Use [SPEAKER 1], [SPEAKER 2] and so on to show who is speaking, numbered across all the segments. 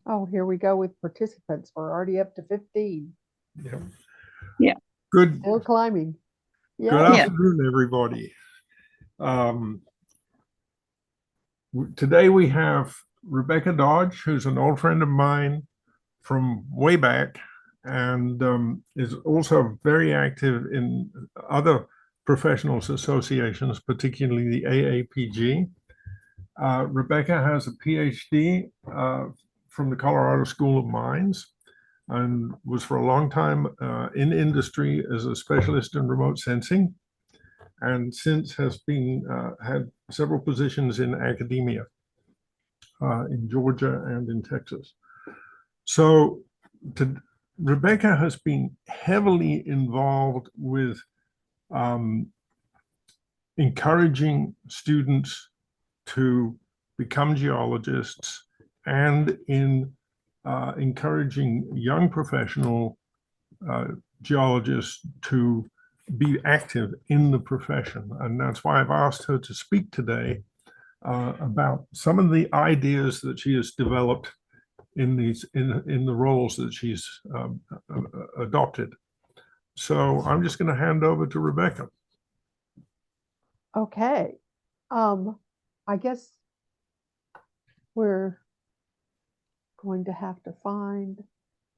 [SPEAKER 1] Oh, here we go with participants. We're already up to 15.
[SPEAKER 2] Yeah.
[SPEAKER 3] Yeah.
[SPEAKER 2] Good,
[SPEAKER 1] Still climbing.
[SPEAKER 2] good
[SPEAKER 1] Yay.
[SPEAKER 3] Yeah.
[SPEAKER 2] afternoon, everybody. Um, Today we have Rebecca Dodge, who's an old friend of mine from way back and is also very active in other professional associations, particularly the AAPG. Rebecca has a PhD from the Colorado School of Mines and was for a long time in industry as a specialist in remote sensing, and since has been had several positions in academia in Georgia and in Texas. So to, Rebecca has been heavily involved with um, encouraging students to become geologists and in encouraging young professional uh, geologists to be active in the profession. And that's why I've asked her to speak today about some of the ideas that she has developed in the roles that she's adopted. So I'm just going to hand over to Rebecca.
[SPEAKER 1] Okay. Um, I guess we're going to have to find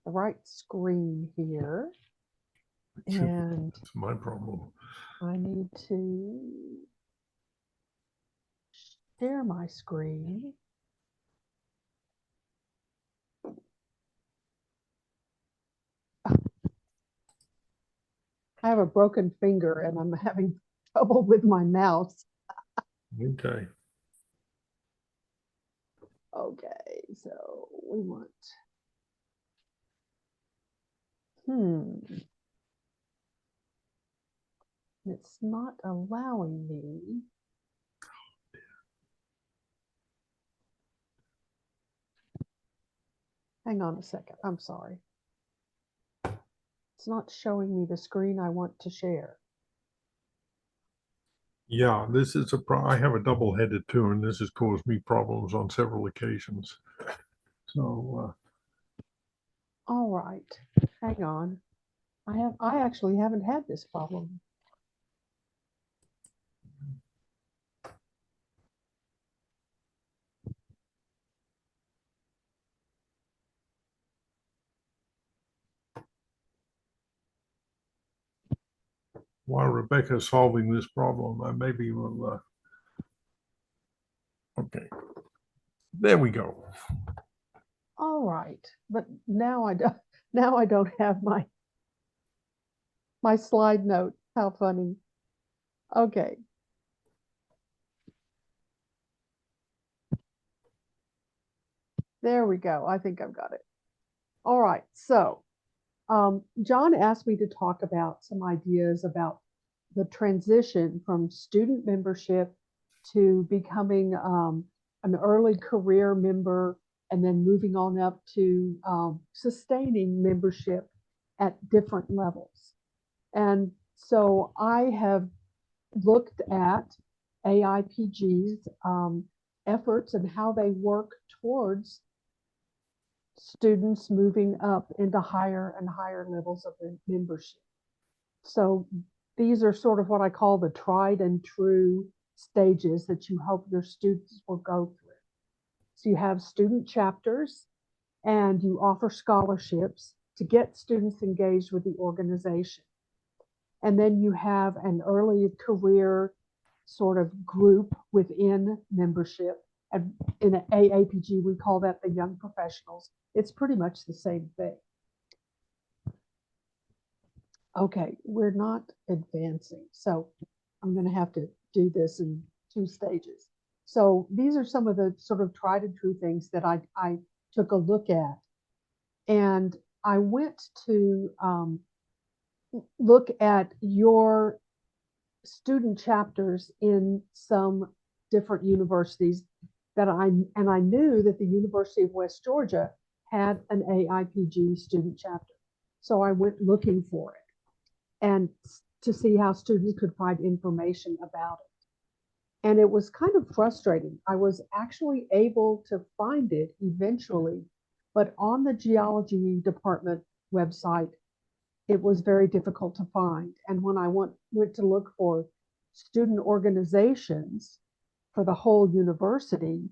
[SPEAKER 1] the right screen here. And
[SPEAKER 2] that's my problem.
[SPEAKER 1] I need to share my screen. I have a broken finger and I'm having trouble with my mouse.
[SPEAKER 2] Okay.
[SPEAKER 1] Okay, so we want, it's not allowing me. Hang on a second, I'm sorry. It's not showing me the screen I want to share.
[SPEAKER 2] Yeah, this is I have a double-headed too, and this has caused me problems on several occasions. So
[SPEAKER 1] All right, hang on. I actually haven't had this problem.
[SPEAKER 2] while Rebecca's solving this problem, I maybe will. Okay, there we go.
[SPEAKER 1] All right, but now I don't have my slide note. How funny. Okay. There we go. I think I've got it. All right. So, John asked me to talk about some ideas about the transition from student membership to becoming an early career member and then moving on up to sustaining membership at different levels. And so I have looked at AIPG's efforts and how they work towards students moving up into higher and higher levels of membership. So these are sort of what I call the tried and true stages that you hope your students will go through. So you have student chapters and you offer scholarships to get students engaged with the organization. And then you have an early career sort of group within membership. And in AAPG, we call that the young professionals. It's pretty much the same thing. Okay, we're not advancing. So I'm going to have to do this in two stages. So these are some of the sort of tried and true things that I took a look at. And I went to look at your student chapters in some different universities that I knew that the University of West Georgia had an AIPG student chapter. So I went looking for it and to see how students could find information about it. And it was kind of frustrating. I was actually able to find it eventually but on the geology department website, it was very difficult to find. And when I went to look for student organizations for the whole university,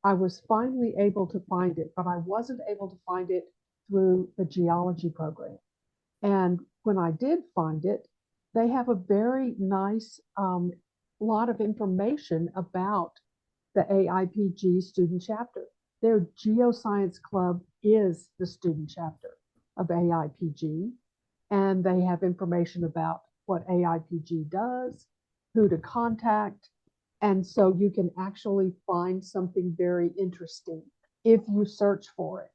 [SPEAKER 1] I was finally able to find it, but I wasn't able to find it through the geology program. And when I did find it, they have a very nice lot of information about the AIPG student chapter. Their Geoscience Club is the student chapter of AIPG, and they have information about what AIPG does, who to contact, and so you can actually find something very interesting if you search for it.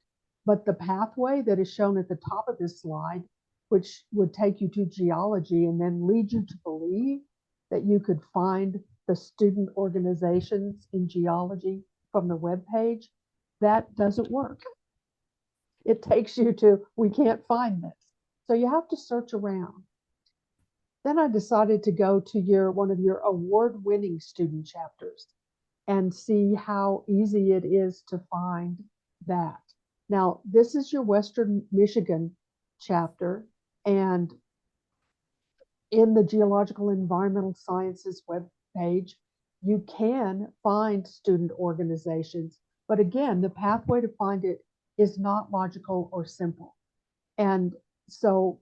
[SPEAKER 1] But the pathway that is shown at the top of this slide, which would take you to geology and then lead you to believe that you could find the student organizations in geology from the web page, that doesn't work. It takes you to, we can't find this. So you have to search around. Then I decided to go to one of your award-winning student chapters and see how easy it is to find that. Now, this is your Western Michigan chapter, and in the Geological Environmental Sciences web page, you can find student organizations, but again, the pathway to find it is not logical or simple. And so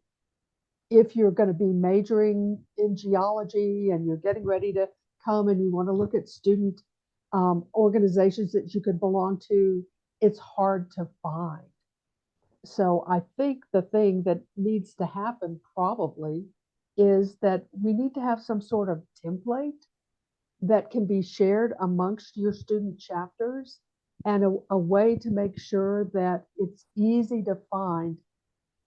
[SPEAKER 1] if you're going to be majoring in geology and you're getting ready to come and you want to look at student organizations that you could belong to, it's hard to find. So I think the thing that needs to happen probably is that we need to have some sort of template that can be shared amongst your student chapters, and a way to make sure that it's easy to find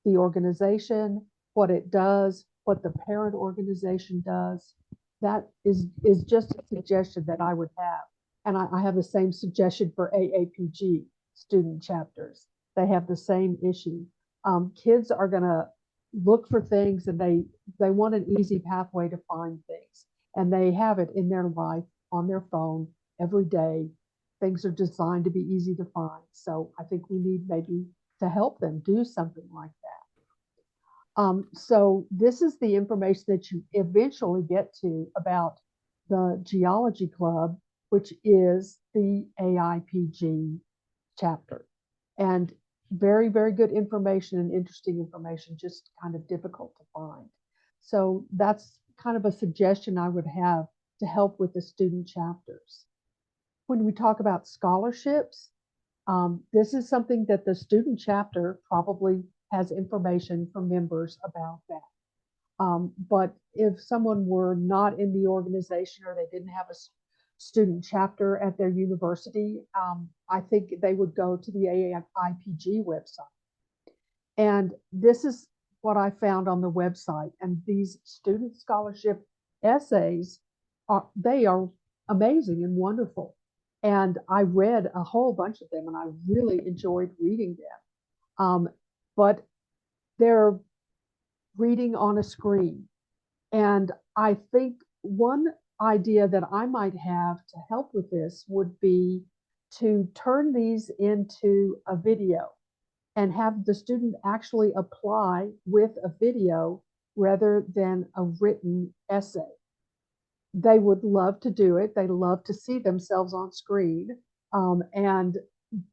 [SPEAKER 1] the organization, what it does, what the parent organization does. That is just a suggestion that I would have. And I have the same suggestion for AAPG student chapters. They have the same issue. Kids are going to look for things, and they want an easy pathway to find things. And they have it in their life on their phone every day. Things are designed to be easy to find. So I think we need maybe to help them do something like that. So this is the information that you eventually get to about the Geology Club, which is the AIPG chapter. And very, very good information and interesting information, just kind of difficult to find. So that's kind of a suggestion I would have to help with the student chapters. When we talk about scholarships, this is something that the student chapter probably has information from members about that. But if someone were not in the organization or they didn't have a student chapter at their university, I think they would go to the AIPG website. And this is what I found on the website. And these student scholarship essays they are amazing and wonderful. And I read a whole bunch of them, and I really enjoyed reading them. But they're reading on a screen. And I think one idea that I might have to help with this would be to turn these into a video and have the student actually apply with a video rather than a written essay. They would love to do it. They love to see themselves on screen. And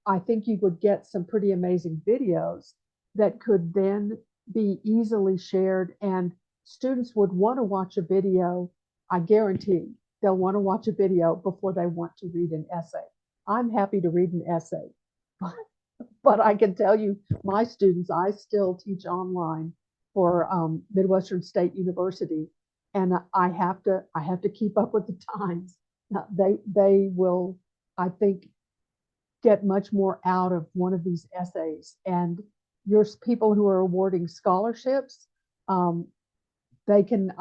[SPEAKER 1] I think you would get some pretty amazing videos that could then be easily shared, and students would want to watch a video. I guarantee they'll want to watch a video before they want to read an essay. I'm happy to read an essay, but I can tell you, my students, I still teach online for Midwestern State University, and I have to keep up with the times. They will, I think, get much more out of one of these essays. And your people who are awarding scholarships, I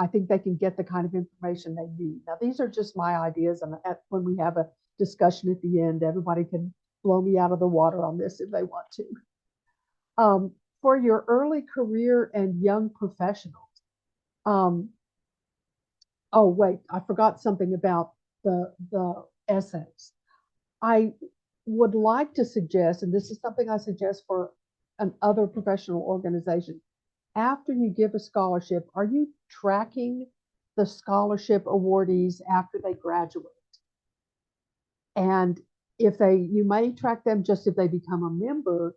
[SPEAKER 1] think they can get the kind of information they need. Now, these are just my ideas, and when we have a discussion at the end, everybody can blow me out of the water on this if they want to. For your early career and young professionals, oh wait, I forgot something about the essays. I would like to suggest, and this is something I suggest for an other professional organization, after you give a scholarship, are you tracking the scholarship awardees after they graduate? And if they, you may track them just if they become a member,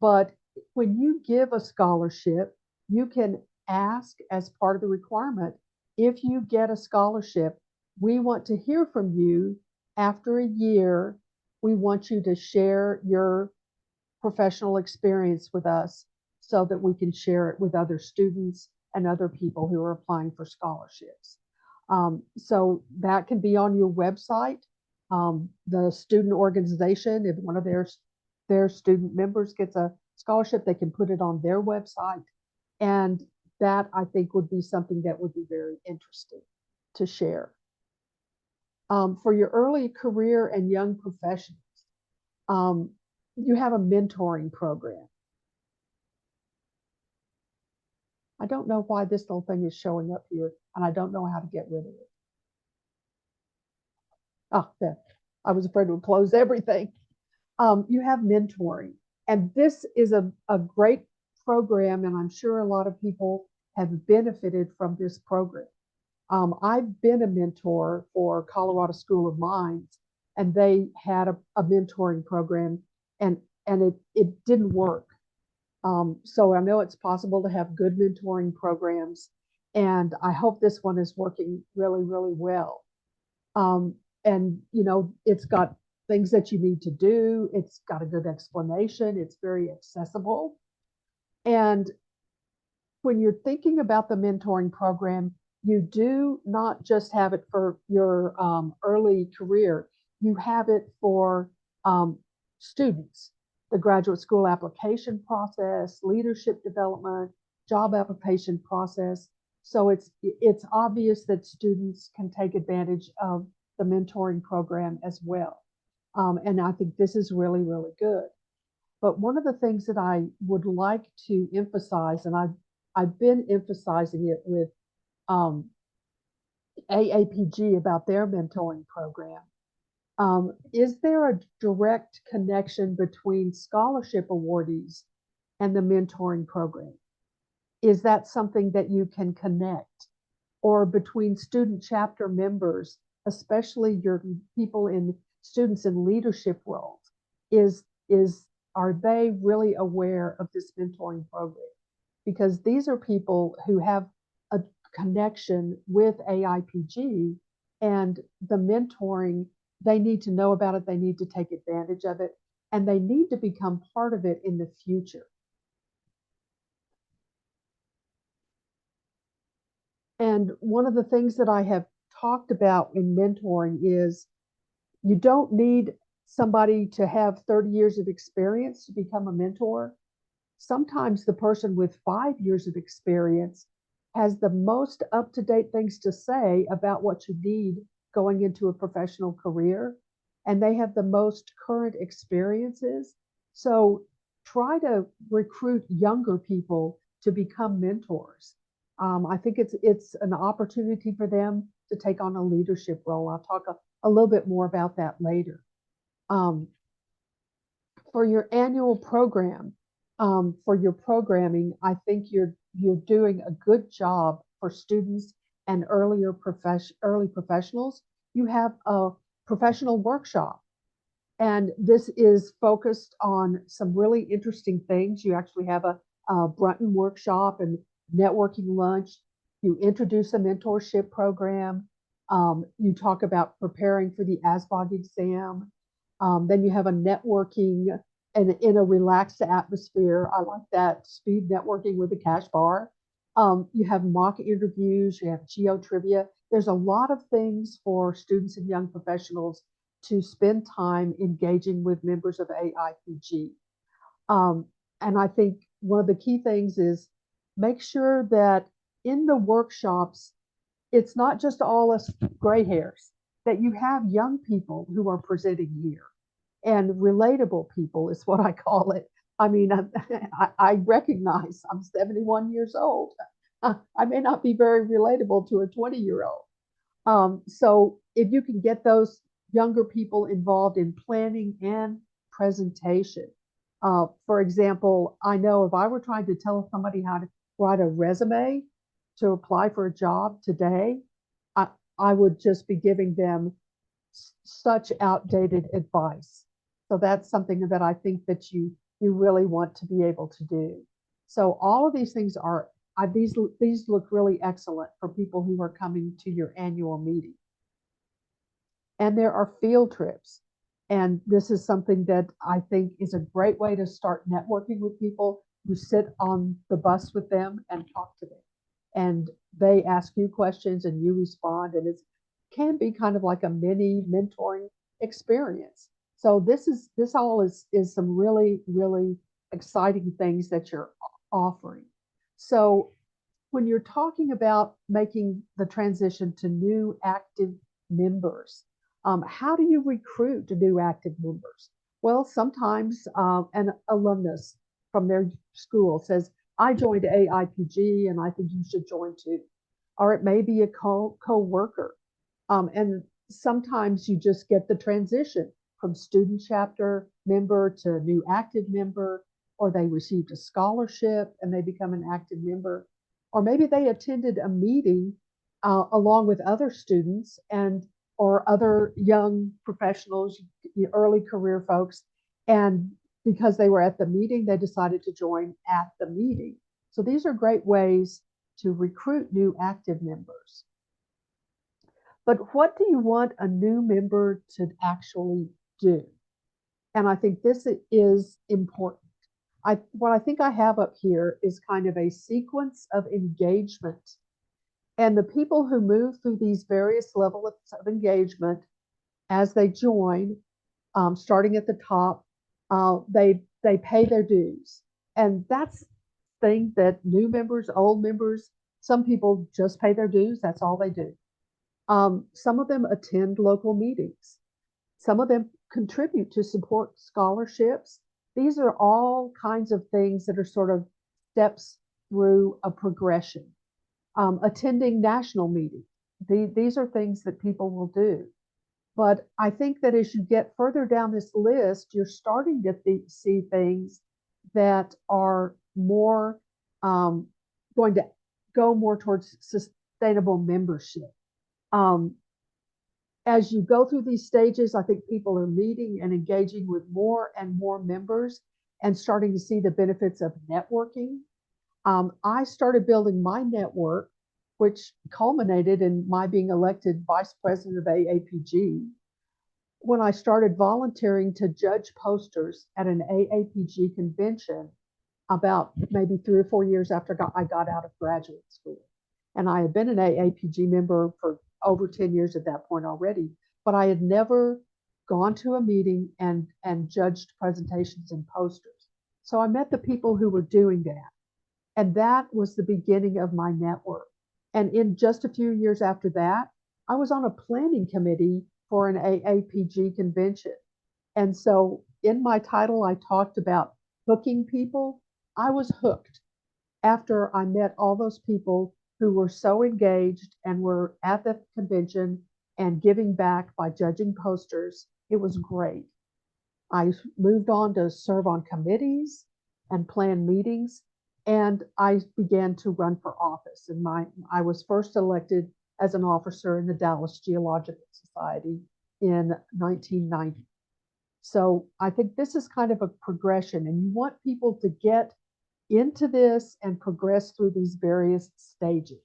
[SPEAKER 1] but when you give a scholarship, you can ask as part of the requirement, if you get a scholarship, we want to hear from you after a year. We want you to share your professional experience with us so that we can share it with other students and other people who are applying for scholarships. So that can be on your website. The student organization, if one of their student members gets a scholarship, they can put it on their website. And that I think would be something that would be very interesting to share. For your early career and young professionals, um, you have a mentoring program. I don't know why this little thing is showing up here, and I don't know how to get rid of it. Oh, there. I was afraid it would close everything. You have mentoring, and this is a great program, and I'm sure a lot of people have benefited from this program. I've been a mentor for Colorado School of Mines, and they had a mentoring program, and it didn't work. So I know it's possible to have good mentoring programs, and I hope this one is working really, really well. Um, and you know, it's got things that you need to do. It's got a good explanation. It's very accessible. And when you're thinking about the mentoring program, you do not just have it for your early career, you have it for students, the graduate school application process, leadership development, job application process. So it's obvious that students can take advantage of the mentoring program as well. And I think this is really, really good. But one of the things that I would like to emphasize, and I've been emphasizing it with AAPG about their mentoring program, is there a direct connection between scholarship awardees and the mentoring program? Is that something that you can connect? Or between student chapter members, especially your people in students in leadership roles, is are they really aware of this mentoring program? Because these are people who have a connection with AIPG, and the mentoring, they need to know about it, they need to take advantage of it, and they need to become part of it in the future. And one of the things that I have talked about in mentoring is you don't need somebody to have 30 years of experience to become a mentor. Sometimes the person with 5 years of experience has the most up to date things to say about what you need going into a professional career, and they have the most current experiences. So try to recruit younger people to become mentors. I think it's an opportunity for them to take on a leadership role. I'll talk a little bit more about that later. Um, for your annual program, for your programming, I think you're doing a good job for students and early professionals. You have a professional workshop, and this is focused on some really interesting things. You actually have a Brunton workshop and networking lunch. You introduce a mentorship program. You talk about preparing for the ASVAG exam. Then you have a networking and in a relaxed atmosphere. I like that, speed networking with a cash bar. You have mock interviews, you have geo trivia. There's a lot of things for students and young professionals to spend time engaging with members of AIPG. Um, and I think one of the key things is make sure that in the workshops, it's not just all us gray hairs, that you have young people who are presenting here, and relatable people is what I call it. I mean, I recognize I'm 71 years old. I may not be very relatable to a 20-year-old. So if you can get those younger people involved in planning and presentation. For example, I know if I were trying to tell somebody how to write a resume to apply for a job today, I, I would just be giving them such outdated advice. So that's something that I think that you really want to be able to do. So all of these things are these look really excellent for people who are coming to your annual meeting. And there are field trips. And this is something that I think is a great way to start networking with people. You sit on the bus with them and talk to them. And they ask you questions and you respond. And it can be kind of like a mini mentoring experience. So this all is some really, really exciting things that you're offering. So when you're talking about making the transition to new active members, how do you recruit new active members? Well, sometimes an alumnus from their school says, I joined AIPG and I think you should join too. Or it may be a co-worker. And sometimes you just get the transition from student chapter member to new active member, or they received a scholarship and they become an active member, or maybe they attended a meeting along with other students and or other young professionals, early career folks, and because they were at the meeting, they decided to join at the meeting. So these are great ways to recruit new active members. But what do you want a new member to actually do? And I think this is important. What I think I have up here is kind of a sequence of engagement. And the people who move through these various levels of engagement as they join, starting at the top, they pay their dues. And that's the thing that new members, old members, some people just pay their dues. That's all they do. Some of them attend local meetings. Some of them contribute to support scholarships. These are all kinds of things that are sort of steps through a progression. Attending national meetings. These are things that people will do. But I think that as you get further down this list, you're starting to see things that are more going to go more towards sustainable membership. As you go through these stages, I think people are meeting and engaging with more and more members and starting to see the benefits of networking. I started building my network, which culminated in my being elected vice president of AAPG, when I started volunteering to judge posters at an AAPG convention about maybe 3 or 4 years after I got out of graduate school. And I had been an AAPG member for over 10 years at that point already, but I had never gone to a meeting and judged presentations and posters. So I met the people who were doing that. And that was the beginning of my network. And in just a few years after that, I was on a planning committee for an AAPG convention. And so in my title, I talked about hooking people. I was hooked after I met all those people who were so engaged and were at the convention and giving back by judging posters. It was great. I moved on to serve on committees and plan meetings, and I began to run for office. And I was first elected as an officer in the Dallas Geological Society in 1990. So I think this is kind of a progression, and you want people to get into this and progress through these various stages.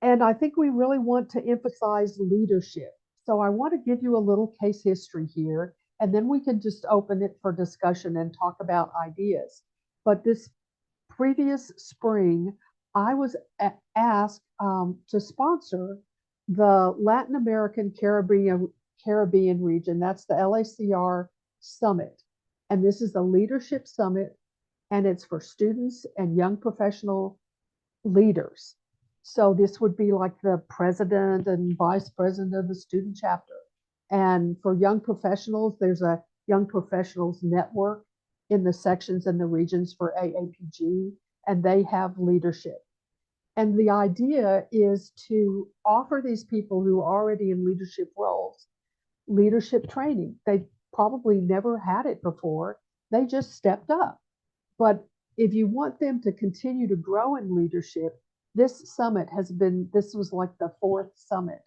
[SPEAKER 1] And I think we really want to emphasize leadership. So I want to give you a little case history here, and then we can just open it for discussion and talk about ideas. But this previous spring, I was asked to sponsor the Latin American Caribbean region. That's the LACR Summit. And this is the Leadership Summit, and it's for students and young professional leaders. So this would be like the president and vice president of the student chapter. And for young professionals, there's a young professionals network in the sections and the regions for AAPG, and they have leadership. And the idea is to offer these people who are already in leadership roles leadership training. They probably never had it before. They just stepped up. But if you want them to continue to grow in leadership, this summit this was like the fourth summit.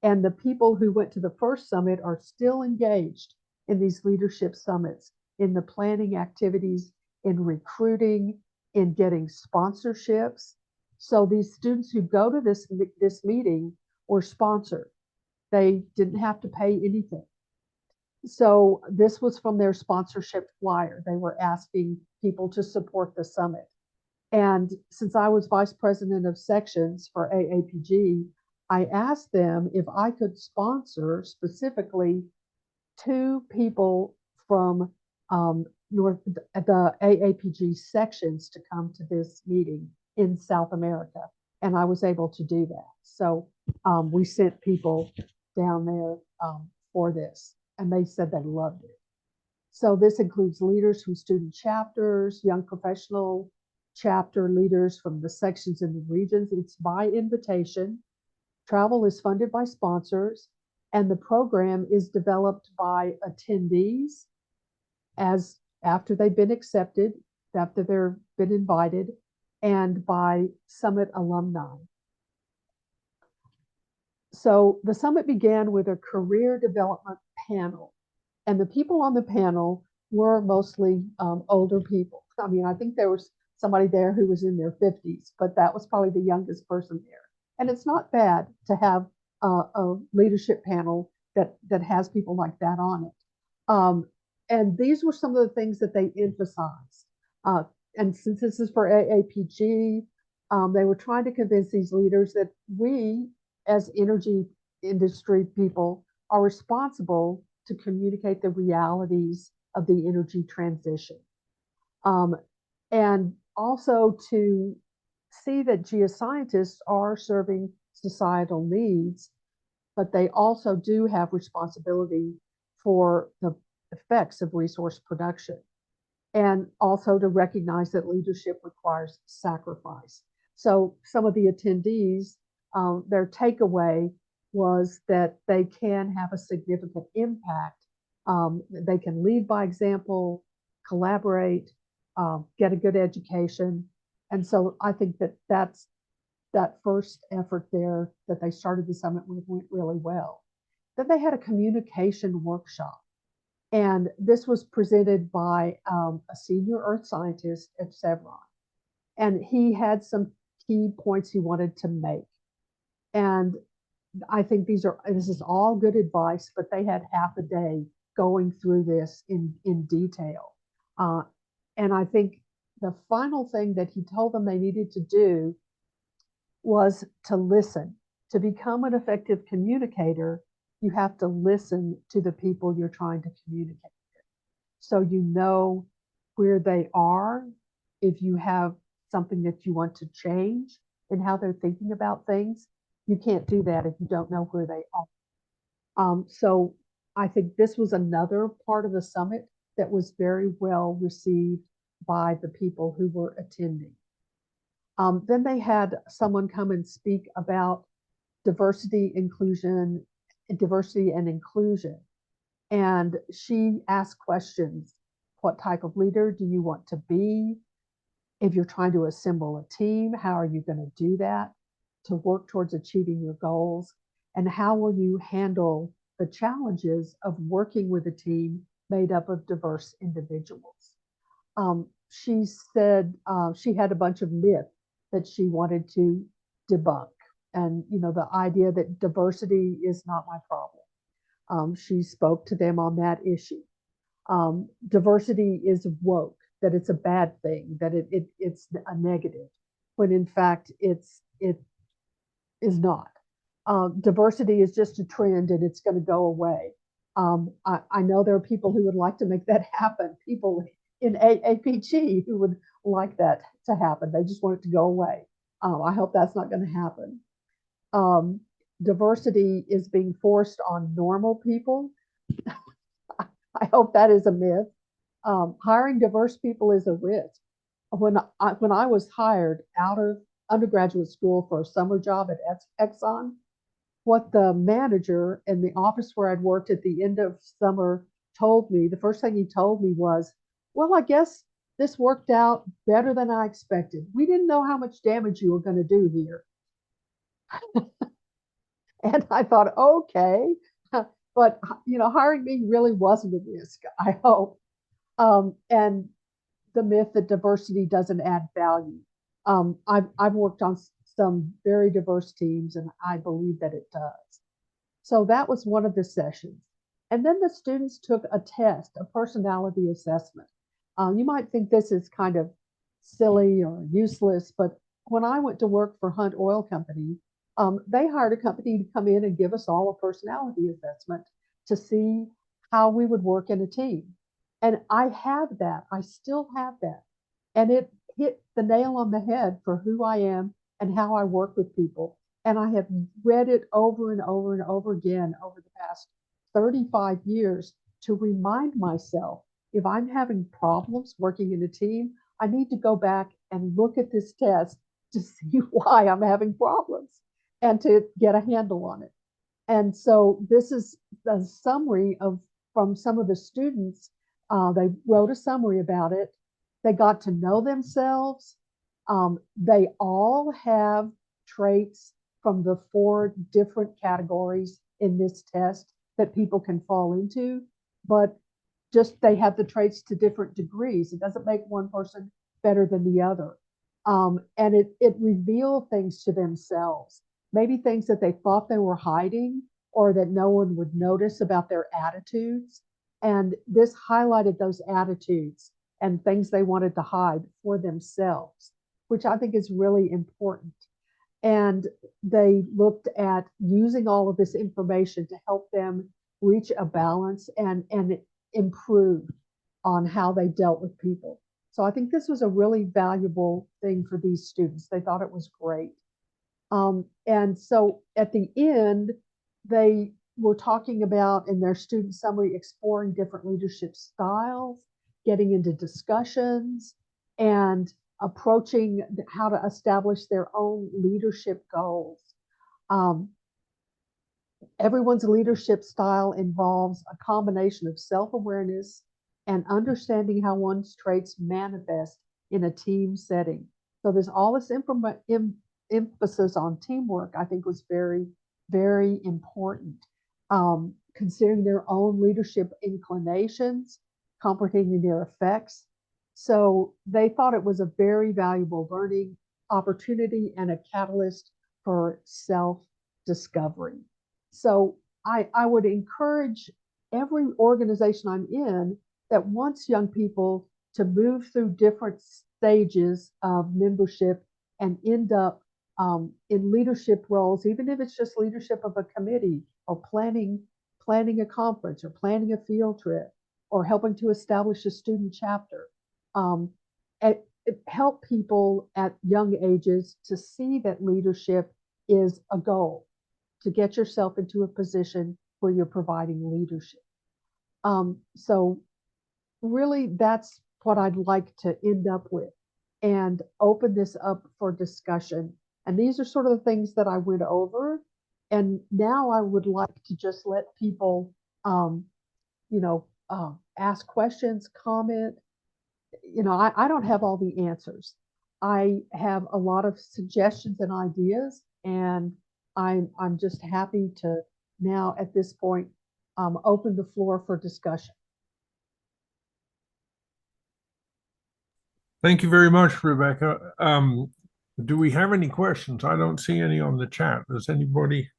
[SPEAKER 1] And the people who went to the first summit are still engaged in these leadership summits, in the planning activities, in recruiting, in getting sponsorships. So these students who go to this meeting were sponsored. They didn't have to pay anything. So this was from their sponsorship flyer. They were asking people to support the summit. And since I was vice president of sections for AAPG, I asked them if I could sponsor specifically two people from North the AAPG sections to come to this meeting in South America, and I was able to do that. So we sent people down there for this, and they said they loved it. So this includes leaders from student chapters, young professional chapter leaders from the sections in the regions. It's by invitation. Travel is funded by sponsors, and the program is developed by attendees as after they've been accepted, after they've been invited, and by summit alumni. So the summit began with a career development panel, and the people on the panel were mostly older people. I mean, I think there was somebody there who was in their 50s, but that was probably the youngest person there. And it's not bad to have a leadership panel that has people like that on it. And these were some of the things that they emphasized. And since this is for AAPG, they were trying to convince these leaders that we, as energy industry people, are responsible to communicate the realities of the energy transition. And also to see that geoscientists are serving societal needs, but they also do have responsibility for the effects of resource production, and also to recognize that leadership requires sacrifice. So some of the attendees, their takeaway was that they can have a significant impact. They can lead by example, collaborate, get a good education. And so I think that's that first effort there that they started the summit with went really well. Then they had a communication workshop. And this was presented by a senior earth scientist at Chevron. And he had some key points he wanted to make. And I think this is all good advice, but they had half a day going through this in detail. And I think the final thing that he told them they needed to do was to listen. To become an effective communicator, you have to listen to the people you're trying to communicate with. So you know where they are. If you have something that you want to change in how they're thinking about things, you can't do that if you don't know where they are. So I think this was another part of the summit that was very well received by the people who were attending. Then they had someone come and speak about diversity and inclusion. And she asked questions. What type of leader do you want to be? If you're trying to assemble a team, how are you going to do that to work towards achieving your goals? And how will you handle the challenges of working with a team made up of diverse individuals? She said she had a bunch of myths that she wanted to debunk. And, the idea that diversity is not my problem. She spoke to them on that issue. Diversity is woke, that it's a bad thing, that it's a negative, when in fact it is not. Diversity is just a trend and it's going to go away. I know there are people who would like to make that happen, people in AAPG who would like that to happen. They just want it to go away. I hope that's not going to happen. Diversity is being forced on normal people. I hope that is a myth. Hiring diverse people is a risk. When I was hired out of undergraduate school for a summer job at Exxon, what the manager in the office where I'd worked at the end of summer told me, the first thing he told me was, well, I guess this worked out better than I expected. We didn't know how much damage you were going to do here. And I thought, okay, but hiring me really wasn't a risk, I hope. And the myth that diversity doesn't add value. I've worked on some very diverse teams, and I believe that it does. So that was one of the sessions. And then the students took a test, a personality assessment. You might think this is kind of silly or useless, but when I went to work for Hunt Oil Company, they hired a company to come in and give us all a personality assessment to see how we would work in a team. And I have that. I still have that. And it hit the nail on the head for who I am and how I work with people. And I have read it over and over and over again over the past 35 years to remind myself if I'm having problems working in a team, I need to go back and look at this test to see why I'm having problems and to get a handle on it. And so this is a summary from some of the students. They wrote a summary about it. They got to know themselves. They all have traits from the 4 different categories in this test that people can fall into, but just they have the traits to different degrees. It doesn't make one person better than the other. And it revealed things to themselves, maybe things that they thought they were hiding or that no one would notice about their attitudes. And this highlighted those attitudes and things they wanted to hide for themselves, which I think is really important. And they looked at using all of this information to help them reach a balance and improve on how they dealt with people. So I think this was a really valuable thing for these students. They thought it was great. And so at the end, they were talking about in their student summary, exploring different leadership styles, getting into discussions, and approaching how to establish their own leadership goals. Everyone's leadership style involves a combination of self-awareness and understanding how one's traits manifest in a team setting. So there's all this emphasis on teamwork, I think was very, very important. Considering their own leadership inclinations, comprehending their effects. So they thought it was a very valuable learning opportunity and a catalyst for self-discovery. So I would encourage every organization I'm in that wants young people to move through different stages of membership and end up in leadership roles, even if it's just leadership of a committee or planning a conference or planning a field trip or helping to establish a student chapter. It help people at young ages to see that leadership is a goal, to get yourself into a position where you're providing leadership. So really that's what I'd like to end up with and open this up for discussion. And these are sort of the things that I went over. And now I would like to just let people, ask questions, comment. I don't have all the answers. I have a lot of suggestions and ideas, and I'm just happy to now at this point open the floor for discussion.
[SPEAKER 2] Thank you very much, Rebecca. Do we have any questions? I don't see any on the chat. Has anybody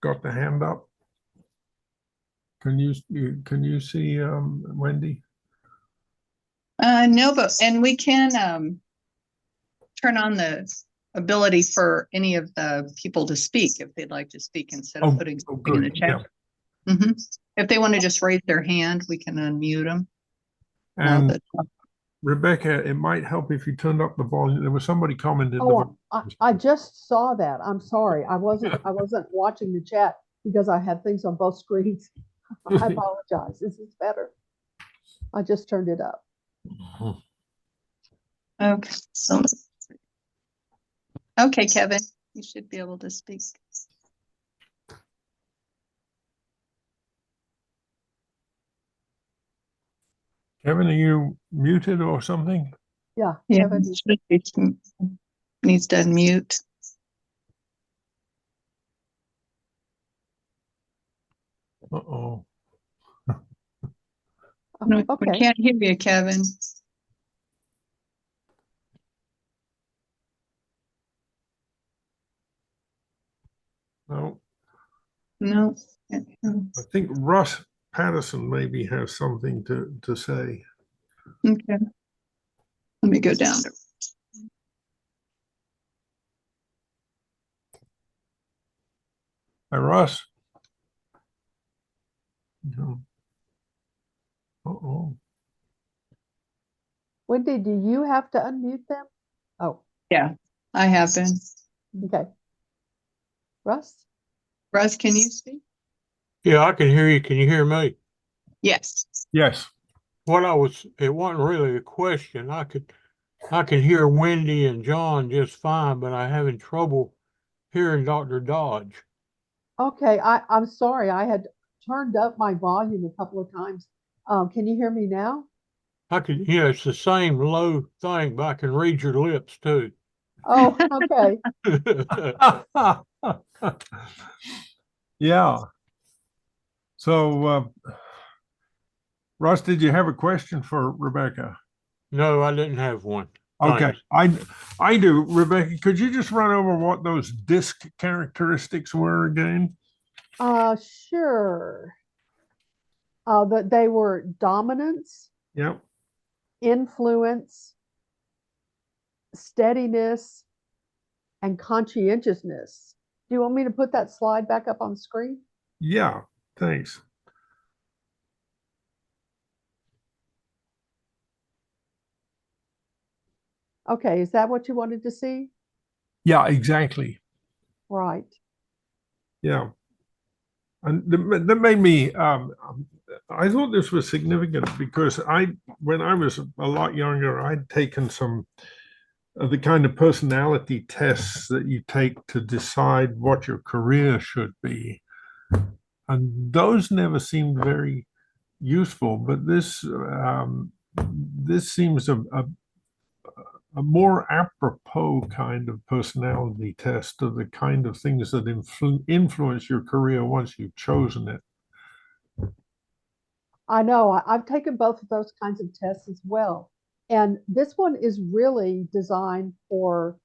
[SPEAKER 2] got the hand up? Can you see Wendy?
[SPEAKER 3] No, and we can turn on the ability for any of the people to speak if they'd like to speak instead of putting something in the chat. Yeah. If they want to just raise their hand, we can unmute them.
[SPEAKER 2] And Rebecca, it might help if you turned up the volume. There was somebody commented.
[SPEAKER 1] Oh, I just saw that. I'm sorry. I wasn't watching the chat because I had things on both screens. I apologize. This is better. I just turned it up.
[SPEAKER 3] Okay. So, okay, Kevin, you should be able to speak.
[SPEAKER 2] Kevin, are you muted or something?
[SPEAKER 1] Yeah,
[SPEAKER 3] Yeah,
[SPEAKER 1] Kevin,
[SPEAKER 3] needs to unmute.
[SPEAKER 2] Uh-oh.
[SPEAKER 3] No, we
[SPEAKER 1] okay.
[SPEAKER 3] can't hear you, Kevin.
[SPEAKER 2] No,
[SPEAKER 3] No.
[SPEAKER 2] I think Russ Patterson maybe has something to say.
[SPEAKER 3] Okay. Let me go down to.
[SPEAKER 2] Hi, Russ. No. Uh-oh.
[SPEAKER 1] Wendy, do you have to unmute them? Oh,
[SPEAKER 3] Yeah, I have been.
[SPEAKER 1] okay. Russ?
[SPEAKER 3] Russ, can you speak?
[SPEAKER 4] Yeah, I can hear you. Can you hear me?
[SPEAKER 3] Yes.
[SPEAKER 2] Yes.
[SPEAKER 4] It wasn't really a question. I can hear Wendy and John just fine, but I'm having trouble hearing Dr. Dodge.
[SPEAKER 1] Okay, I'm sorry. I had turned up my volume a couple of times. Can you hear me now?
[SPEAKER 4] It's the same low thing, but I can read your lips too.
[SPEAKER 1] Oh, okay.
[SPEAKER 2] Yeah. So, Russ, did you have a question for Rebecca?
[SPEAKER 4] No, I didn't have one.
[SPEAKER 2] Okay,
[SPEAKER 4] Thanks.
[SPEAKER 2] I do. Rebecca, could you just run over what those disc characteristics were again?
[SPEAKER 1] Sure. That they were dominance,
[SPEAKER 2] Yep.
[SPEAKER 1] influence, steadiness, and conscientiousness. Do you want me to put that slide back up on the screen?
[SPEAKER 2] Yeah, thanks.
[SPEAKER 1] Okay, is that what you wanted to see?
[SPEAKER 2] Yeah, exactly.
[SPEAKER 1] Right.
[SPEAKER 2] Yeah. And that made me, I thought this was significant because when I was a lot younger, I'd taken some of the kind of personality tests that you take to decide what your career should be. And those never seemed very useful, but this seems a more apropos kind of personality test of the kind of things that influence your career once you've chosen it.
[SPEAKER 1] I know. I've taken both of those kinds of tests as well. And this one is really designed for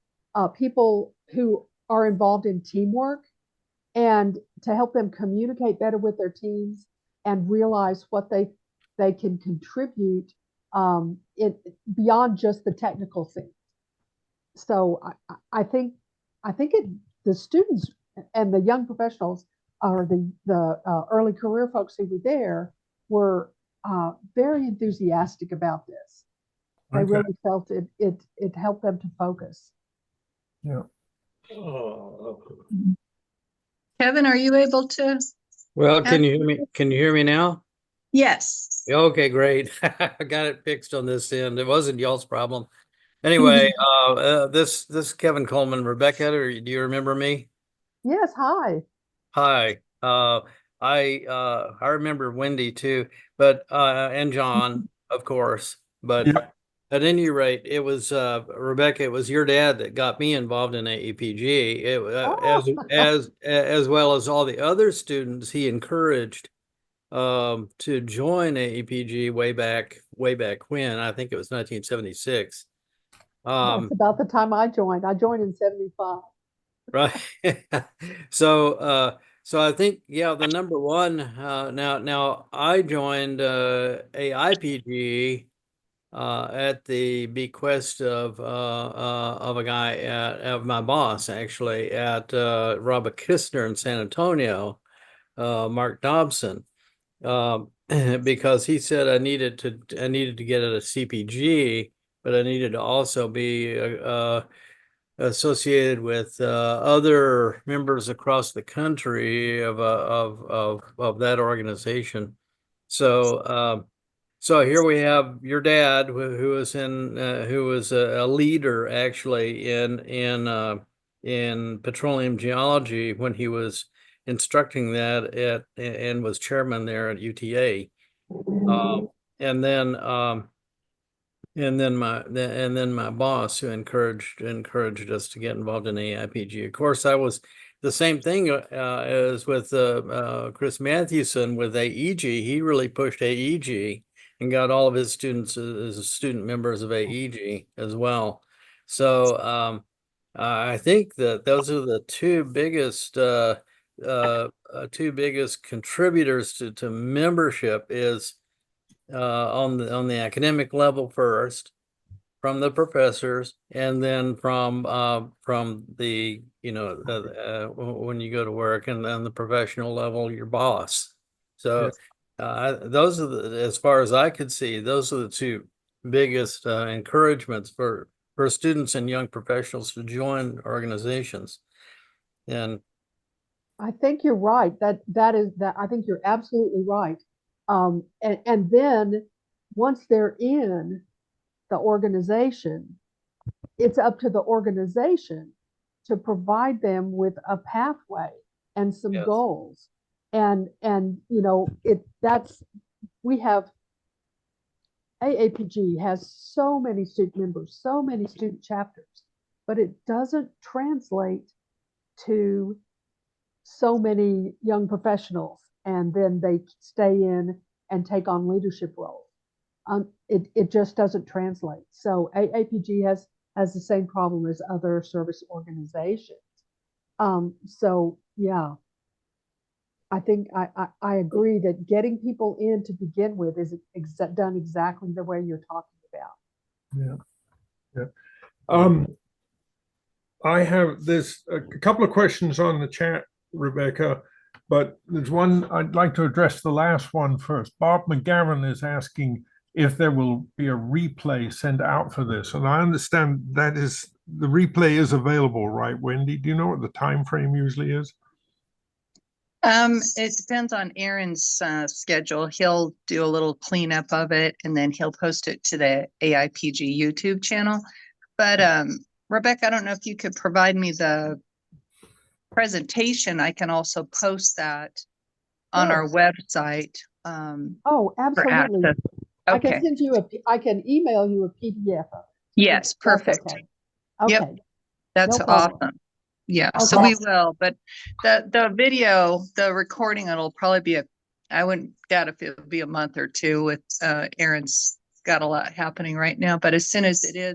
[SPEAKER 1] people who are involved in teamwork and to help them communicate better with their teams and realize what they can contribute beyond just the technical thing. So I think the students and the young professionals or the early career folks who were there were very enthusiastic about this. They
[SPEAKER 2] Okay.
[SPEAKER 1] really felt it helped them to focus.
[SPEAKER 2] Yeah.
[SPEAKER 3] Kevin, are you able to?
[SPEAKER 5] Well, can you hear me? Can you hear me now?
[SPEAKER 3] Yes.
[SPEAKER 5] Okay, great. I got it fixed on this end. It wasn't y'all's problem. Anyway, this Kevin Coleman, Rebecca, or do you remember me?
[SPEAKER 1] Yes, hi.
[SPEAKER 5] Hi. I remember Wendy too, but and John, of course. But
[SPEAKER 2] Yeah.
[SPEAKER 5] at any rate, it was Rebecca. It was your dad that got me involved in AIPG.
[SPEAKER 1] Oh,
[SPEAKER 5] As well as all the other students he encouraged to join AIPG way back when. I think it was 1976.
[SPEAKER 1] that's about the time I joined. I joined in 75.
[SPEAKER 5] Right. So I think, yeah, the number one, now I joined AIPG at the bequest of a guy of my boss, actually, at Robert Kistner in San Antonio, Mark Dobson, because he said I needed to get at a CPG, but I needed to also be associated with other members across the country of that organization. So here we have your dad, who was a leader actually in petroleum geology when he was instructing that and was chairman there at UTA. and then and then my boss who encouraged us to get involved in AIPG. Of course, I was the same thing as with Chris Mathewson with AEG. He really pushed AEG and got all of his students as student members of AEG as well. So I think that those are the two biggest contributors to membership is on the academic level first, from the professors, and then from the when you go to work, and then the professional level, your boss. So those are as far as I could see, those are the two biggest encouragements for students and young professionals to join organizations. And
[SPEAKER 1] I think you're right. I think you're absolutely right. And then once they're in the organization, it's up to the organization to provide them with a pathway and some
[SPEAKER 5] Yes.
[SPEAKER 1] goals. And we have AAPG has so many student members, so many student chapters, but it doesn't translate to so many young professionals, and then they stay in and take on leadership roles. It just doesn't translate. So AAPG has the same problem as other service organizations. So yeah, I think I agree that getting people in to begin with is done exactly the way you're talking about.
[SPEAKER 2] Yeah. There's a couple of questions on the chat, Rebecca, but there's one I'd like to address the last one first. Bob McGavin is asking if there will be a replay sent out for this. And I understand that is the replay is available, right, Wendy? Do you know what the time frame usually is?
[SPEAKER 3] It depends on Aaron's schedule. He'll do a little cleanup of it, and then he'll post it to the AIPG YouTube channel. But Rebecca, I don't know if you could provide me the presentation. I can also post that on our website.
[SPEAKER 1] Oh, absolutely. I
[SPEAKER 3] Okay.
[SPEAKER 1] can send you I can email you a PDF of it.
[SPEAKER 3] Yes, perfect.
[SPEAKER 1] Okay.
[SPEAKER 3] Yep.
[SPEAKER 1] Okay.
[SPEAKER 3] That's
[SPEAKER 1] No problem.
[SPEAKER 3] awesome. Yeah, so
[SPEAKER 1] Okay.
[SPEAKER 3] we will, but the video, the recording, it'll probably be I wouldn't doubt if it'll be a month or two with Aaron's got a lot happening right now, but as soon as it is,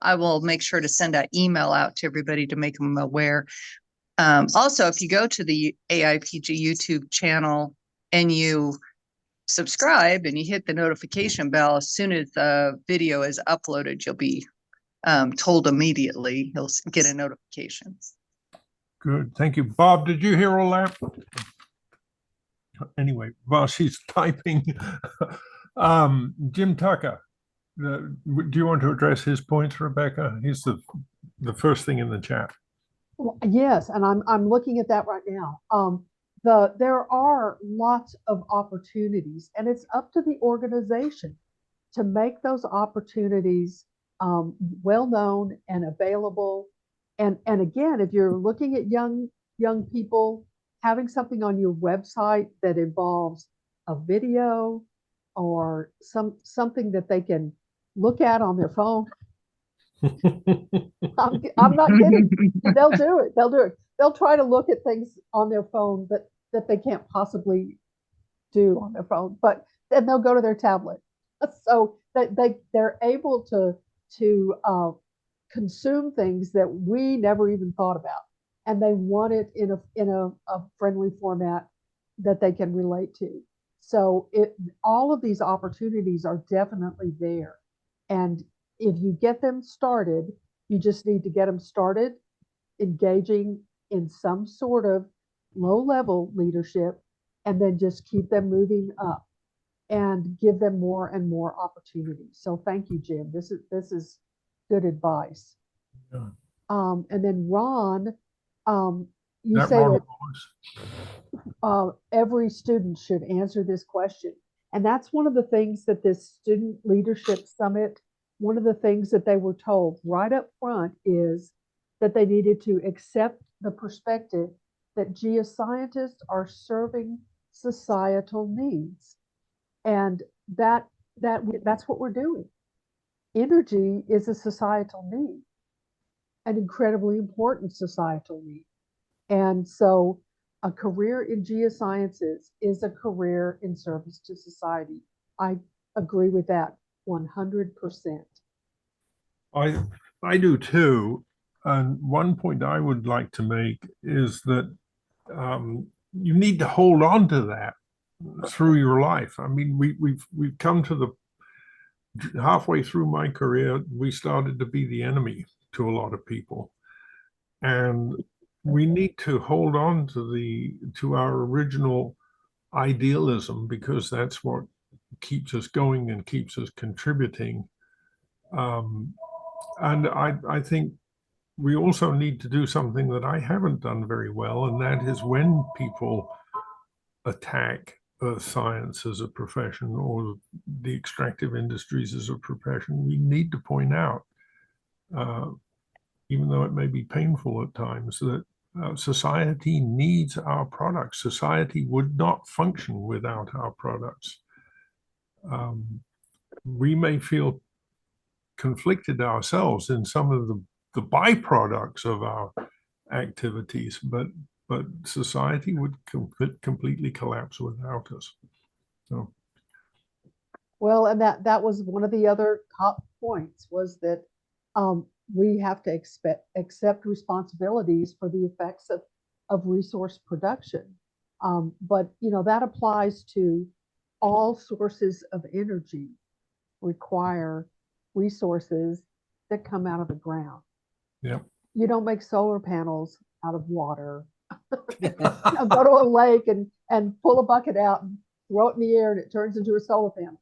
[SPEAKER 3] I will make sure to send an email out to everybody to make them aware. Also, if you go to the AIPG YouTube channel and you subscribe and you hit the notification bell, as soon as the video is uploaded, you'll be told immediately. You'll get a notification.
[SPEAKER 2] Good, thank you. Bob, did you hear all that? Anyway, while she's typing, Jim Tucker, do you want to address his points, Rebecca? He's the first thing in the chat.
[SPEAKER 1] Well, yes, and I'm looking at that right now. There are lots of opportunities, and it's up to the organization to make those opportunities well known and available. And again, if you're looking at young people, having something on your website that involves a video or something that they can look at on their phone. I'm not kidding. They'll do it. They'll do it. They'll try to look at things on their phone that they can't possibly do on their phone, but then they'll go to their tablet. So they're able to consume things that we never even thought about, and they want it in a friendly format that they can relate to. So all of these opportunities are definitely there, and if you get them started, you just need to get them started engaging in some sort of low-level leadership, and then just keep them moving up and give them more and more opportunities. So thank you, Jim. This is good advice.
[SPEAKER 2] Yeah.
[SPEAKER 1] And then Ron, you
[SPEAKER 2] That
[SPEAKER 1] say
[SPEAKER 2] Ron
[SPEAKER 1] that every student should answer this question. And that's one of the things that this Student Leadership Summit, one of the things that they were told right up front is that they needed to accept the perspective that geoscientists are serving societal needs. And that that's what we're doing. Energy is a societal need, an incredibly important societal need. And so a career in geosciences is a career in service to society. I agree with that 100%.
[SPEAKER 2] I do too. And one point I would like to make is that you need to hold on to that through your life. I mean, we've come to the halfway through my career, we started to be the enemy to a lot of people, and we need to hold on to our original idealism, because that's what keeps us going and keeps us contributing. And I think we also need to do something that I haven't done very well, and that is when people attack science as a profession or the extractive industries as a profession, we need to point out, even though it may be painful at times, that society needs our products. Society would not function without our products. We may feel conflicted ourselves in some of the byproducts of our activities, but society would completely collapse without us. So,
[SPEAKER 1] well, and that was one of the other top points, was that we have to accept responsibilities for the effects of resource production. But that applies to all sources of energy require resources that come out of the ground.
[SPEAKER 2] yeah.
[SPEAKER 1] You don't make solar panels out of water. Go to a lake and pull a bucket out and throw it in the air and it turns into a solar panel.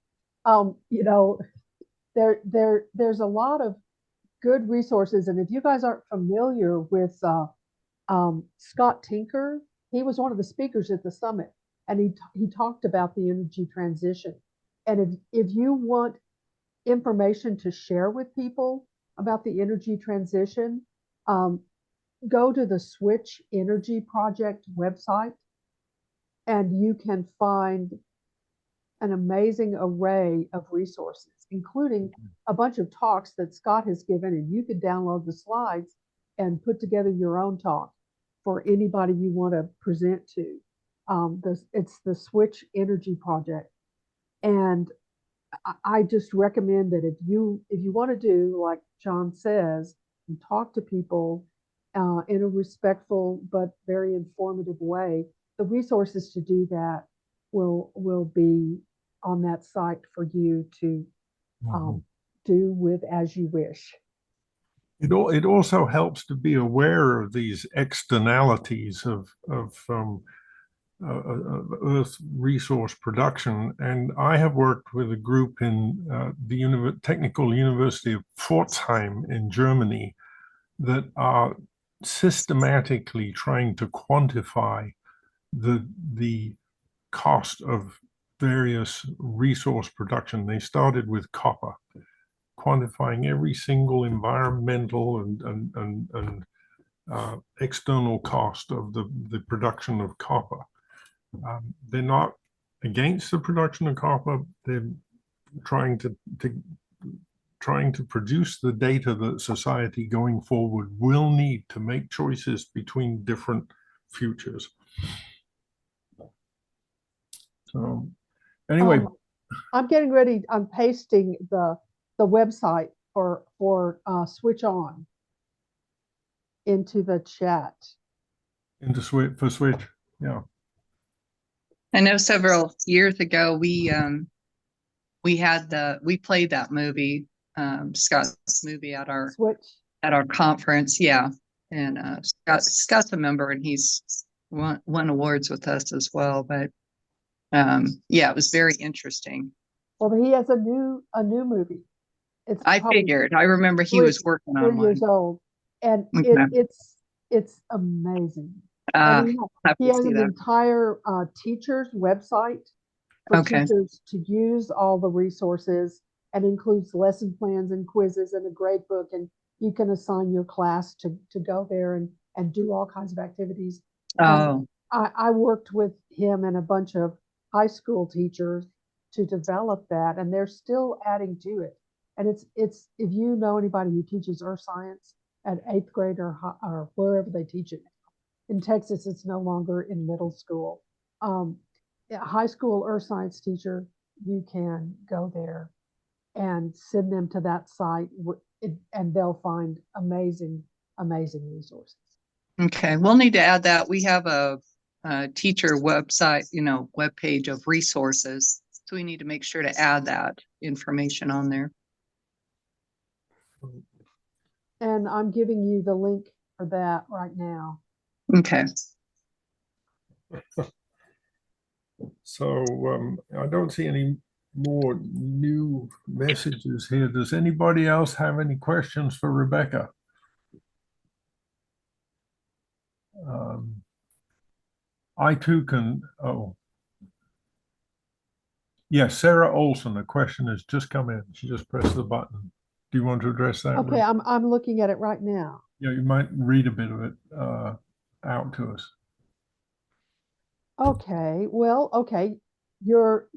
[SPEAKER 1] There's a lot of good resources. And if you guys aren't familiar with Scott Tinker, he was one of the speakers at the summit, and he talked about the energy transition. And if you want information to share with people about the energy transition, go to the Switch Energy Project website, and you can find an amazing array of resources, including a bunch of talks that Scott has given, and you could download the slides and put together your own talk for anybody you want to present to. It's the Switch Energy Project. And I just recommend that if you want to do like John says and talk to people in a respectful but very informative way, the resources to do that will be on that site for you to do with as you wish.
[SPEAKER 2] It also helps to be aware of these externalities of Earth resource production. And I have worked with a group in the Technical University of Pforzheim in Germany that are systematically trying to quantify the cost of various resource production. They started with copper, quantifying every single environmental and external cost of the production of copper. They're not against the production of copper. They're trying to produce the data that society going forward will need to make choices between different futures. So anyway,
[SPEAKER 1] I'm getting ready. I'm pasting the website for Switch On into the chat.
[SPEAKER 2] Into Switch, yeah.
[SPEAKER 3] I know several years ago we played that movie, Scott's movie at our conference, yeah. And Scott's a member, and he's won awards with us as well. But yeah, it was very interesting.
[SPEAKER 1] Well, he has a new movie.
[SPEAKER 3] I figured. I remember he was working on
[SPEAKER 1] 3 years old, and
[SPEAKER 3] okay.
[SPEAKER 1] it's amazing.
[SPEAKER 3] He
[SPEAKER 1] has an entire teacher's website for teachers to use all the resources, and includes lesson plans and quizzes and a grade book, and you can assign your class to go there and do all kinds of activities. I worked with him and a bunch of high school teachers to develop that, and they're still adding to it. And it's if you know anybody who teaches earth science at 8th grade or wherever they teach it. In Texas, it's no longer in middle school. A high school earth science teacher, you can go there and send them to that site, and they'll find amazing resources.
[SPEAKER 3] Okay, we'll need to add that. We have a teacher website, web page of resources. So we need to make sure to add that information on there.
[SPEAKER 1] And I'm giving you the link for that right now.
[SPEAKER 3] Okay.
[SPEAKER 2] So I don't see any more new messages here. Does anybody else have any questions for Rebecca? I too can, yes, Sarah Olson, a question has just come in. She just pressed the button. Do you want to address that?
[SPEAKER 1] Okay, I'm looking at it right now.
[SPEAKER 2] Yeah, you might read a bit of it out to us.
[SPEAKER 1] Okay, well, okay. Your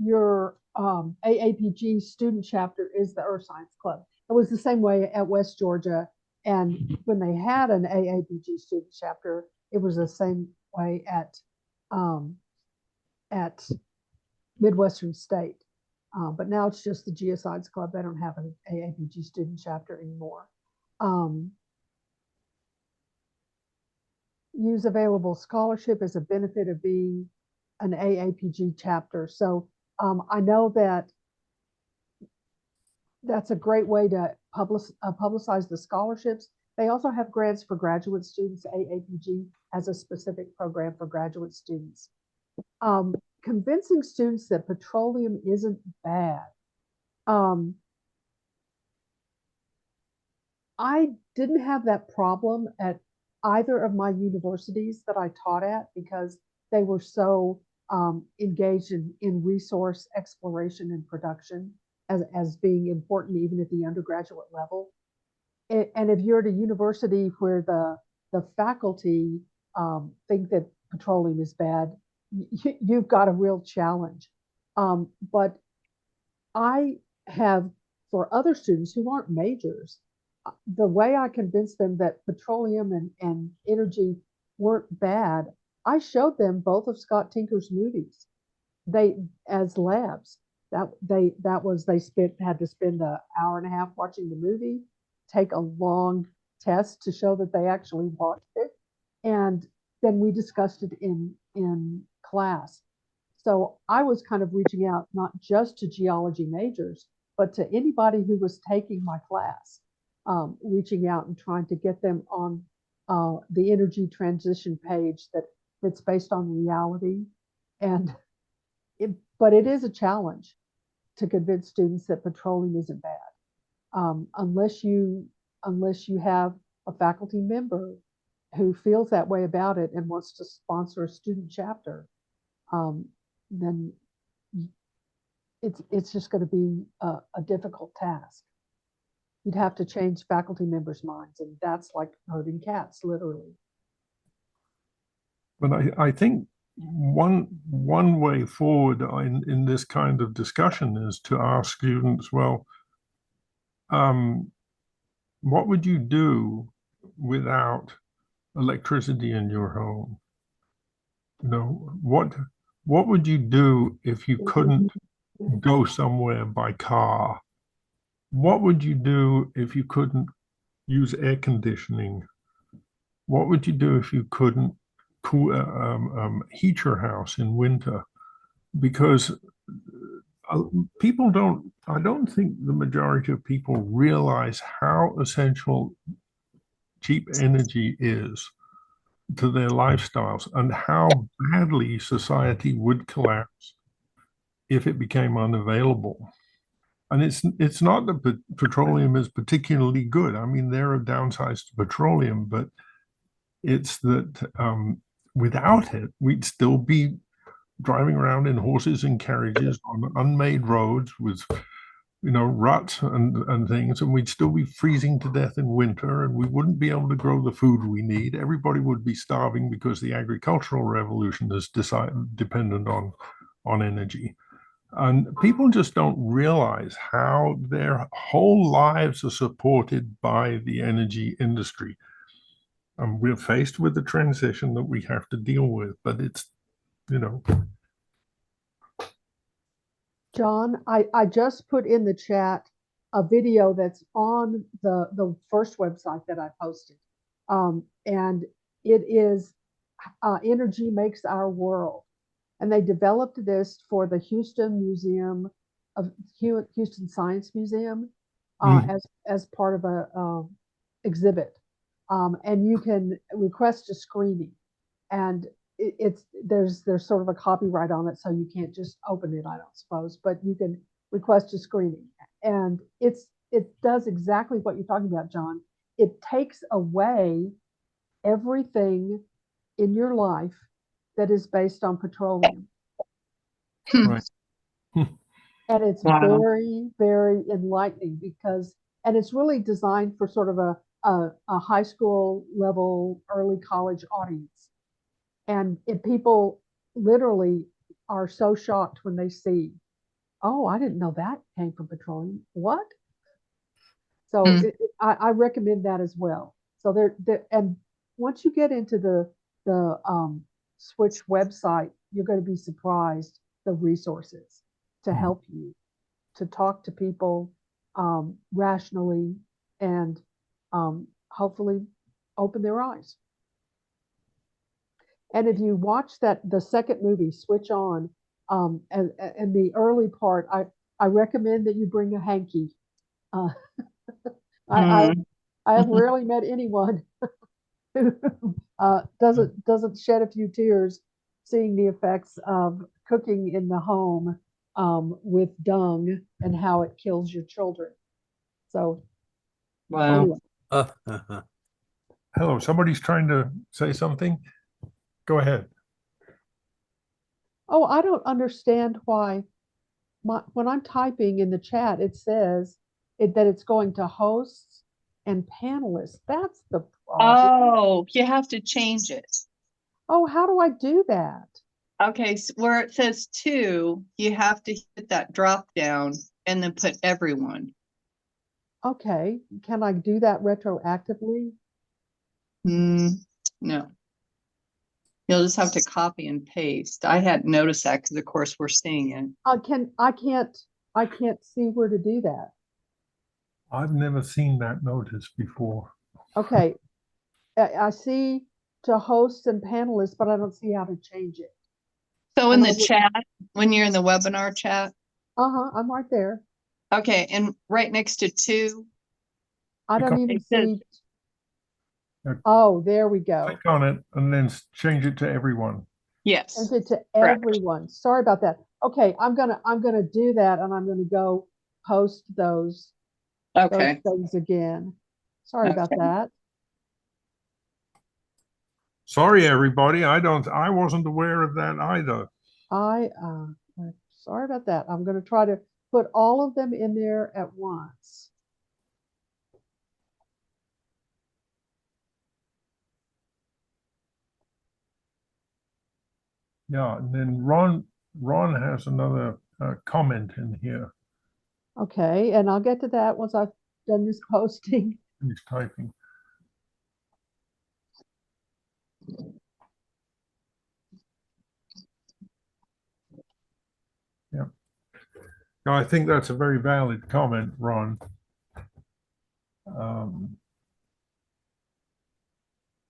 [SPEAKER 1] AAPG student chapter is the Earth Science Club. It was the same way at West Georgia, and when they had an AAPG student chapter, it was the same way at Midwestern State. But now it's just the Geoscience Club. They don't have an AAPG student chapter anymore. Use available scholarship as a benefit of being an AAPG chapter. So I know that that's a great way to publicize the scholarships. They also have grants for graduate students. AAPG has a specific program for graduate students. Convincing students that petroleum isn't bad. I didn't have that problem at either of my universities that I taught at because they were so engaged in resource exploration and production as being important even at the undergraduate level. And if you're at a university where the faculty think that petroleum is bad, you've got a real challenge. But I have, for other students who aren't majors, the way I convinced them that petroleum and energy weren't bad, I showed them both of Scott Tinker's movies. They as labs. Had to spend an hour and a half watching the movie, take a long test to show that they actually watched it, and then we discussed it in class. So I was kind of reaching out not just to geology majors, but to anybody who was taking my class, reaching out and trying to get them on the energy transition page that's based on reality. But it is a challenge to convince students that petroleum isn't bad, unless you have a faculty member who feels that way about it and wants to sponsor a student chapter. Then it's just going to be a difficult task. You'd have to change faculty members' minds, and that's like herding cats, literally.
[SPEAKER 2] But I think one way forward in this kind of discussion is to ask students, well, what would you do without electricity in your home? What would you do if you couldn't go somewhere by car? What would you do if you couldn't use air conditioning? What would you do if you couldn't heat your house in winter? Because I don't think the majority of people realize how essential cheap energy is to their lifestyles and how badly society would collapse if it became unavailable. And it's not that petroleum is particularly good. I mean, there are downsides to petroleum, but it's that without it, we'd still be driving around in horses and carriages on unmade roads with, ruts and things, and we'd still be freezing to death in winter, and we wouldn't be able to grow the food we need. Everybody would be starving because the agricultural revolution is dependent on energy. And people just don't realize how their whole lives are supported by the energy industry. And we're faced with the transition that we have to deal with, but it's, you know.
[SPEAKER 1] John, I just put in the chat a video that's on the first website that I posted. And it is Energy Makes Our World. And they developed this for the Houston Museum of Houston Science Museum as part of a exhibit. And you can request a screening, and there's sort of a copyright on it, so you can't just open it, I don't suppose, but you can request a screening, and it does exactly what you're talking about, John. It takes away everything in your life that is based on petroleum.
[SPEAKER 2] Right.
[SPEAKER 1] And it's
[SPEAKER 3] Wow.
[SPEAKER 1] very, very enlightening and it's really designed for sort of a high school level, early college audience. And people literally are so shocked when they see, oh, I didn't know that came from petroleum. What? So I recommend that as well. So and once you get into the Switch website, you're going to be surprised the resources to help you to talk to people rationally and hopefully open their eyes. And if you watch the second movie, Switch On, and the early part, I recommend that you bring a hanky. I have rarely met anyone who doesn't shed a few tears seeing the effects of cooking in the home with dung and how it kills your children. So,
[SPEAKER 3] Wow.
[SPEAKER 1] anyway.
[SPEAKER 2] Hello, somebody's trying to say something. Go ahead.
[SPEAKER 1] Oh, I don't understand why when I'm typing in the chat, it says that it's going to hosts and panelists. That's the problem.
[SPEAKER 3] Oh, you have to change it.
[SPEAKER 1] Oh, how do I do that?
[SPEAKER 3] Okay, so where it says 2, you have to hit that drop down and then put everyone.
[SPEAKER 1] Okay, can I do that retroactively?
[SPEAKER 3] No. You'll just have to copy and paste. I hadn't noticed that because, of course, we're seeing it.
[SPEAKER 1] I can't see where to do that.
[SPEAKER 2] I've never seen that notice before.
[SPEAKER 1] Okay, I see to hosts and panelists, but I don't see how to change it.
[SPEAKER 3] So in the chat, when you're in the webinar chat.
[SPEAKER 1] I'm right there.
[SPEAKER 3] Okay, and right next to 2.
[SPEAKER 1] I don't even see. Oh, there we go.
[SPEAKER 2] Click on it and then change it to everyone.
[SPEAKER 3] Yes.
[SPEAKER 1] Change it to
[SPEAKER 3] correct.
[SPEAKER 1] everyone. Sorry about that. Okay, I'm gonna do that, and I'm gonna go post those things again. Sorry about that.
[SPEAKER 2] Sorry, everybody. I wasn't aware of that either.
[SPEAKER 1] Sorry about that. I'm gonna try to put all of them in there at once.
[SPEAKER 2] Yeah, and then Ron has another comment in here.
[SPEAKER 1] Okay, and I'll get to that once I've done this posting.
[SPEAKER 2] He's typing. Yeah. No, I think that's a very valid comment, Ron.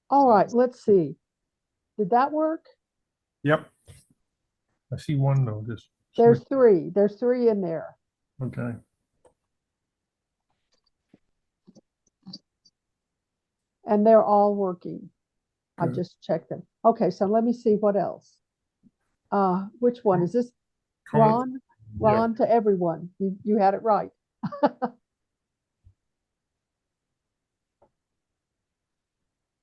[SPEAKER 1] All right, let's see. Did that work?
[SPEAKER 2] Yep. I see one notice.
[SPEAKER 1] There's 3. There's 3 in there.
[SPEAKER 2] Okay.
[SPEAKER 1] And they're all working.
[SPEAKER 2] Good.
[SPEAKER 1] I just checked them. Okay, so let me see what else. Which one is this? Ron? Ron to everyone. You had it right.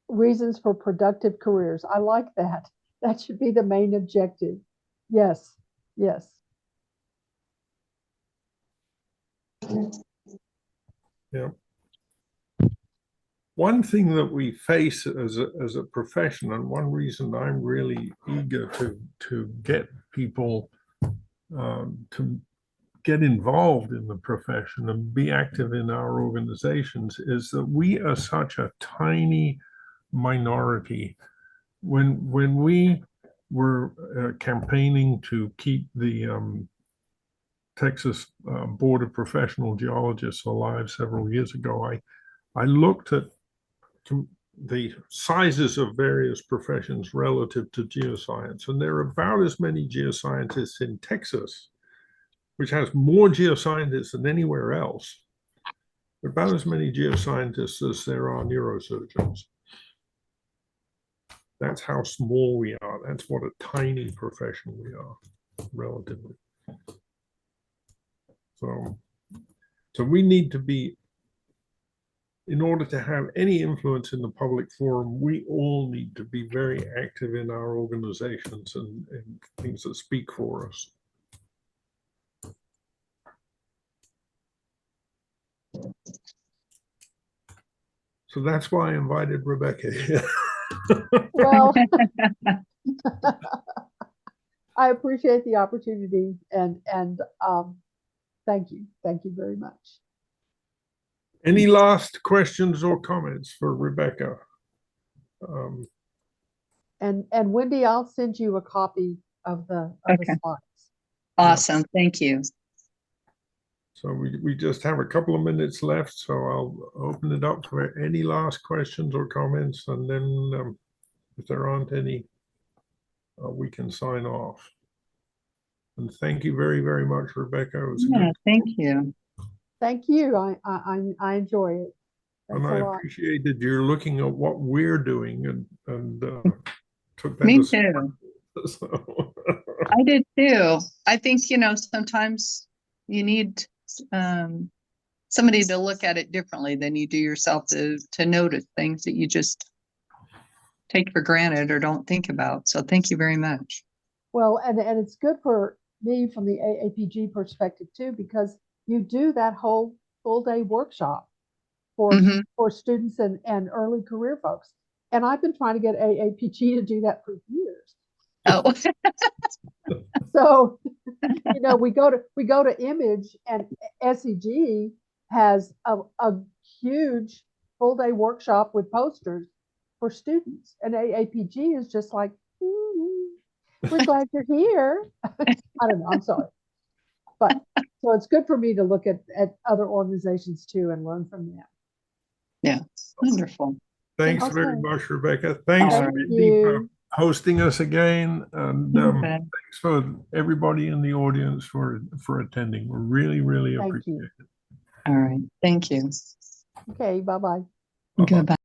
[SPEAKER 1] Reasons for productive careers. I like that. That should be the main objective. Yes, yes.
[SPEAKER 2] Yeah. One thing that we face as a profession, and one reason I'm really eager to get people to get involved in the profession and be active in our organizations is that we are such a tiny minority. When we were campaigning to keep the Texas Board of Professional Geologists alive several years ago, I looked at the sizes of various professions relative to geoscience, and there are about as many geoscientists in Texas, which has more geoscientists than anywhere else, about as many geoscientists as there are neurosurgeons. That's how small we are. That's what a tiny profession we are, relatively. So we need to be, in order to have any influence in the public forum, we all need to be very active in our organizations and things that speak for us. So that's why I invited Rebecca here.
[SPEAKER 1] Well, I appreciate the opportunity and thank you very much.
[SPEAKER 2] Any last questions or comments for Rebecca?
[SPEAKER 1] And Wendy, I'll send you a copy of the
[SPEAKER 3] Okay.
[SPEAKER 1] slides.
[SPEAKER 3] Awesome. Thank you.
[SPEAKER 2] So we just have a couple of minutes left, so I'll open it up for any last questions or comments, and then if there aren't any, we can sign off. And thank you very, very much, Rebecca. It was
[SPEAKER 3] Yeah,
[SPEAKER 2] good.
[SPEAKER 3] thank you.
[SPEAKER 1] Thank you. I enjoy it.
[SPEAKER 2] And
[SPEAKER 1] Thanks
[SPEAKER 2] I
[SPEAKER 1] a lot.
[SPEAKER 2] appreciate that you're looking at what we're doing and took that
[SPEAKER 3] Me
[SPEAKER 2] as-
[SPEAKER 3] too.
[SPEAKER 2] So.
[SPEAKER 3] I did too. I think, sometimes you need somebody to look at it differently than you do yourself to notice things that you just take for granted or don't think about. So thank you very much.
[SPEAKER 1] Well, and it's good for me from the AAPG perspective too, because you do that whole full day workshop for students and early career folks. And I've been trying to get AAPG to do that for years.
[SPEAKER 3] Oh,
[SPEAKER 1] So, we go to Image, and SEG has a huge full day workshop with posters for students, and AAPG is just like, we're glad you're here. I don't know. I'm sorry, but so it's good for me to look at other organizations too and learn from them.
[SPEAKER 3] yeah, wonderful.
[SPEAKER 2] Thanks
[SPEAKER 1] Okay.
[SPEAKER 2] very much, Rebecca. Thanks,
[SPEAKER 3] Thank
[SPEAKER 2] Wendy, for
[SPEAKER 1] you.
[SPEAKER 2] hosting us again, and
[SPEAKER 3] Okay.
[SPEAKER 2] thanks for everybody in the audience for attending. We really, really
[SPEAKER 1] Thank
[SPEAKER 2] appreciate
[SPEAKER 1] you.
[SPEAKER 2] it.
[SPEAKER 3] All right. Thank you.
[SPEAKER 1] Okay, bye-bye.
[SPEAKER 2] Bye-bye.
[SPEAKER 3] Goodbye.